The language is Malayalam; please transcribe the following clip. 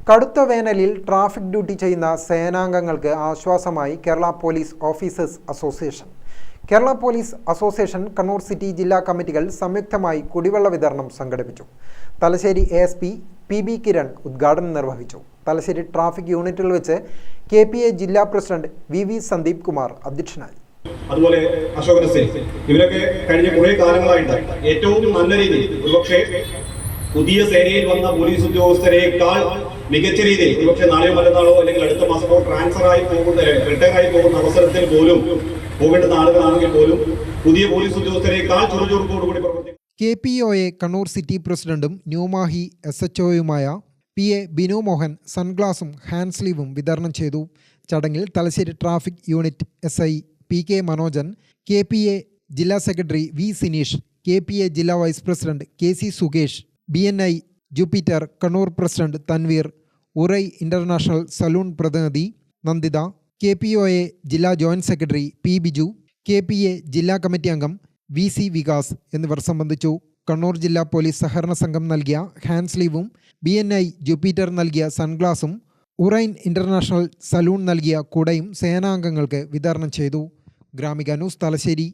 കടുത്ത വേനലിൽ ട്രാഫിക് ഡ്യൂട്ടി ചെയ്യുന്ന സേനാംഗങ്ങൾക്ക് ആശ്വാസമായി Kerala police officers association. Kerala police association Kannur city ജില്ലാ കമ്മിറ്റികൾ സംയുക്തമായി കുടിവെള്ള വിതരണം സംഘടിപ്പിച്ചു. തലശ്ശേരി ASP PB കിരൺ ഉദ്ഘാടനം നിർവഹിച്ചു. തലശ്ശേരി ട്രാഫിക് യൂണിറ്റിൽ വെച്ച് KPA ജില്ലാ പ്രസിഡന്റ് VV സന്ദീപ് കുമാർ അധ്യക്ഷനായി. അതുപോലെ അശോകൻ ഇവരൊക്കെ കഴിഞ്ഞ കുറേ കാലങ്ങളായിട്ട് ഏറ്റവും നല്ല രീതിയിൽ ഒരുപക്ഷെ പുതിയ സേനയിൽ വന്ന പോലീസ് ഉദ്യോഗസ്ഥരെക്കാൾ മികച്ച രീതിയിൽ ഒരുപക്ഷെ നാളെയോ മറ്റന്നാളോ അല്ലെങ്കിൽ അടുത്ത മാസമോ റിട്ടയർ ആയി പോകുന്ന അവസരത്തിൽ പോലും പോകേണ്ടുന്ന ആളുകളാണെങ്കിൽ പോലും പുതിയ പോലീസ് ഉദ്യോഗസ്ഥരെക്കാൾ ചുറുചുറുക്കോടുകൂടി പ്രവർത്തിക്കും. KPOA കണ്ണൂർ സിറ്റി പ്രസിഡന്റും ന്യൂമാഹി SHOയുമായ PA ബിനു മോഹൻ സൺഗ്ലാസും ഹാൻഡ് സ്ലീവും വിതരണം ചെയ്തു. ചടങ്ങിൽ Thalassery traffic unit SI PK Manojan, KPA ജില്ലാ സെക്രട്ടറി V സിനീഷ്, KPA ജില്ലാ vice president KC Sukesh, BNI Jupiter Kannur president Tanveer, Urai international salon പ്രതിനിധി നന്ദിത, KPOA ജില്ലാ joint secretary P Biju, KPA ജില്ലാ കമ്മിറ്റി അംഗം VC വികാസ് എന്നിവർ സംബന്ധിച്ചു. കണ്ണൂർ ജില്ലാ പോലീസ് സഹകരണ സംഘം നൽകിയ ഹാൻഡ് സ്ലീവും BNI ജൂപ്പിറ്റർ നൽകിയ സൺഗ്ലാസും ഉറൈൻ ഇന്റർനാഷണൽ സലൂൺ നൽകിയ കുടയും സേനാംഗങ്ങൾക്ക് വിതരണം ചെയ്തു. ഗ്രാമിക ന്യൂസ് തലശ്ശേരി.